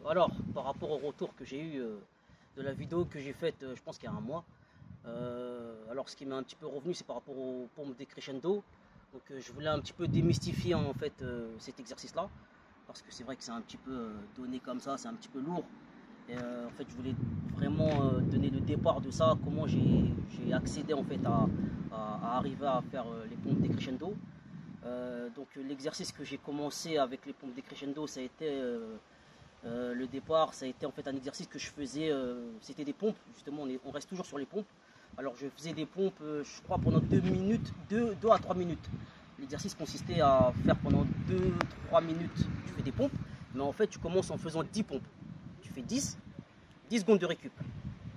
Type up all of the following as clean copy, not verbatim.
Alors, par rapport au retour que j'ai eu de la vidéo que j'ai faite, je pense qu'il y a un mois, alors ce qui m'a un petit peu revenu, c'est par rapport aux pompes décrescendo. Donc, je voulais un petit peu démystifier en fait cet exercice-là, parce que c'est vrai que c'est un petit peu donné comme ça, c'est un petit peu lourd. Et en fait, je voulais vraiment donner le départ de ça, comment j'ai accédé en fait à arriver à faire les pompes décrescendo. Donc l'exercice que j'ai commencé avec les pompes décrescendo, ça a été le départ, ça a été en fait un exercice que je faisais, c'était des pompes, justement on reste toujours sur les pompes. Alors je faisais des pompes, je crois pendant 2 minutes, 2 à 3 minutes. L'exercice consistait à faire pendant 2-3 minutes, tu fais des pompes, mais en fait tu commences en faisant 10 pompes. Tu fais 10 secondes de récup,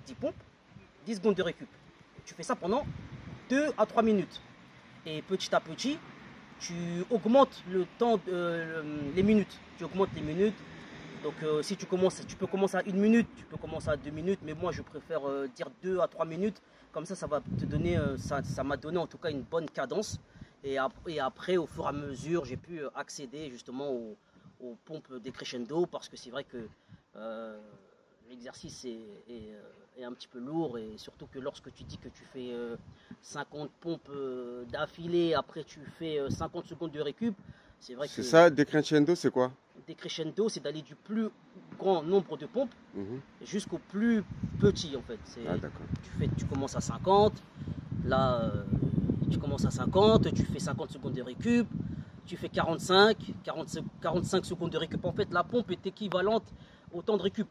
10 pompes, 10 secondes de récup. Tu fais ça pendant 2 à 3 minutes. Et petit à petit, tu augmentes le temps, les minutes. Tu augmentes les minutes. Donc si tu peux commencer à 1 minute, tu peux commencer à 2 minutes, mais moi je préfère dire 2 à 3 minutes. Comme ça va te donner, ça m'a donné en tout cas une bonne cadence. Et après, au fur et à mesure, j'ai pu accéder justement aux pompes décrescendo, parce que c'est vrai que l'exercice est un petit peu lourd, et surtout que lorsque tu dis que tu fais 50 pompes d'affilée, après tu fais 50 secondes de récup, c'est vrai que... C'est ça, décrescendo, c'est quoi? Décrescendo, c'est d'aller du plus grand nombre de pompes jusqu'au plus petit en fait. Ah, d'accord. Tu commences à 50, là tu commences à 50, tu fais 50 secondes de récup, tu fais 45 secondes de récup. En fait, la pompe est équivalente au temps de récup.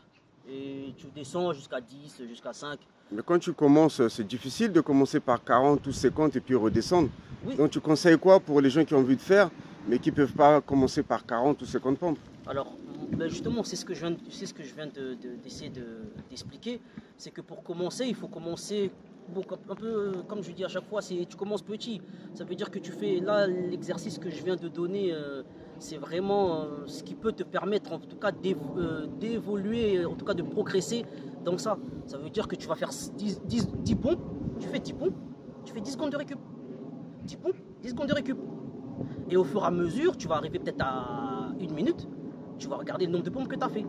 Et tu descends jusqu'à 10, jusqu'à 5. Mais quand tu commences, c'est difficile de commencer par 40 ou 50 et puis redescendre. Oui. Donc tu conseilles quoi pour les gens qui ont envie de faire, mais qui ne peuvent pas commencer par 40 ou 50 pompes? Alors, ben justement, c'est ce que je viens d'essayer d'expliquer. C'est que pour commencer, il faut commencer un peu comme je dis à chaque fois, tu commences petit. Ça veut dire que tu fais, là, l'exercice que je viens de donner, c'est vraiment ce qui peut te permettre en tout cas d'évoluer, en tout cas de progresser dans ça. Ça veut dire que tu vas faire 10 pompes, tu fais 10 pompes, tu fais 10 secondes de récup. 10 pompes, 10 secondes de récup. Et au fur et à mesure, tu vas arriver peut-être à 1 minute, tu vas regarder le nombre de pompes que tu as fait.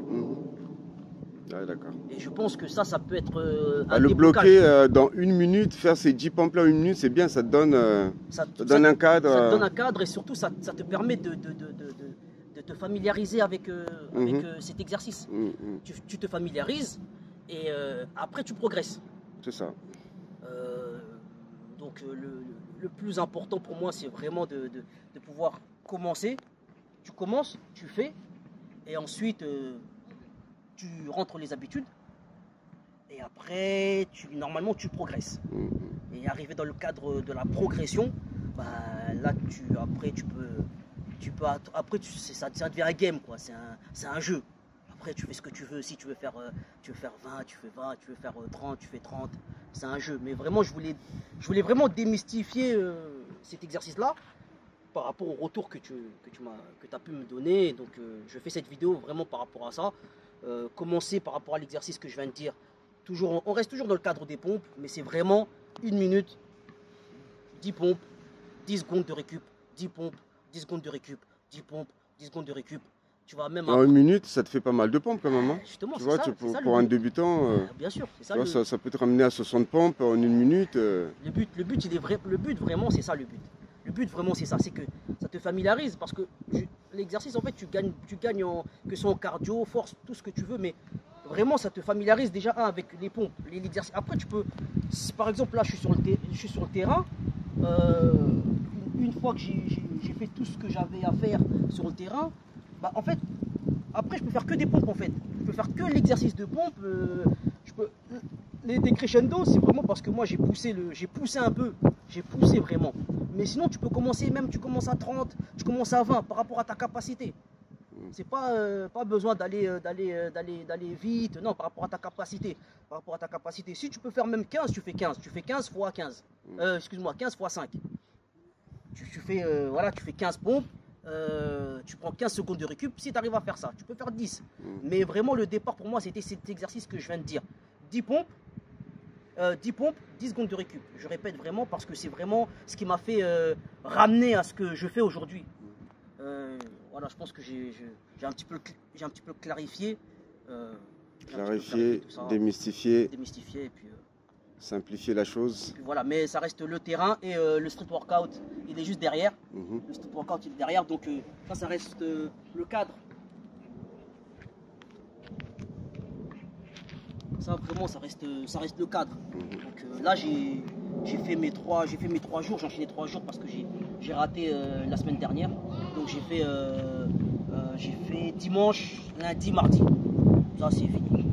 Ouais, d'accord. Et je pense que ça peut être le bloquer dans 1 minute, faire ces 10 pompes là en 1 minute, c'est bien, ça te donne, ça donne un cadre. Ça te donne un cadre, et surtout ça te permet de te familiariser avec, cet exercice. Tu te familiarises, et après tu progresses. C'est ça. Donc le plus important pour moi, c'est vraiment de pouvoir commencer. Tu commences, tu fais, et ensuite tu rentres les habitudes, et après normalement tu progresses. Et arriver dans le cadre de la progression, bah, là ça devient un game, quoi. C'est un jeu. Après tu fais ce que tu veux. Si tu veux faire 20, tu fais 20, tu veux faire 30, tu fais 30. C'est un jeu. Mais vraiment je voulais vraiment démystifier cet exercice là par rapport au retour que tu as pu me donner. Donc je fais cette vidéo vraiment par rapport à ça. Commencer par rapport à l'exercice que je viens de dire. On reste toujours dans le cadre des pompes, mais c'est vraiment 1 minute, 10 pompes, 10 secondes de récup, 10 pompes, 10 secondes de récup, 10 pompes, 10 secondes de récup. Tu vas même en 1 minute, ça te fait pas mal de pompes quand même. Hein. Justement, tu vois, pour un débutant, bien sûr, ça peut te ramener à 60 pompes en 1 minute. Le but vraiment, c'est ça le but. Le but vraiment, c'est ça, c'est que ça te familiarise, parce que l'exercice, en fait, tu gagnes que ce soit en cardio, force, tout ce que tu veux, mais vraiment, ça te familiarise déjà avec les pompes, l'exercice. Après, tu peux, par exemple, là, je suis sur le terrain, une fois que j'ai fait tout ce que j'avais à faire sur le terrain, bah, en fait, après, je peux faire que des pompes, en fait. Je peux faire que l'exercice de pompe. Les décrescendo, c'est vraiment parce que moi, j'ai poussé un peu, j'ai poussé vraiment. Mais sinon, tu peux commencer, même tu commences à 30, tu commences à 20 par rapport à ta capacité. C'est pas besoin d'aller vite, non, par rapport à ta capacité. Par rapport à ta capacité. Si tu peux faire même 15, tu fais 15. Tu fais 15 fois 15. Excuse-moi, 15 fois 5. Tu fais 15 pompes, tu prends 15 secondes de récup. Si tu arrives à faire ça, tu peux faire 10. Mais vraiment, le départ pour moi, c'était cet exercice que je viens de dire. 10 pompes, 10 secondes de récup. Je répète vraiment, parce que c'est vraiment ce qui m'a fait ramener à ce que je fais aujourd'hui. voilà, je pense que j'ai un petit peu clarifié. Clarifier, démystifier. Démystifier et puis simplifier la chose. Puis voilà, mais ça reste le terrain et le street workout, il est juste derrière. Le street workout il est derrière, donc ça reste le cadre. Ça vraiment, ça reste le cadre. Donc là j'ai fait mes 3 jours, j'ai enchaîné 3 jours parce que j'ai raté la semaine dernière. Donc j'ai fait dimanche, lundi, mardi. Ça c'est fini.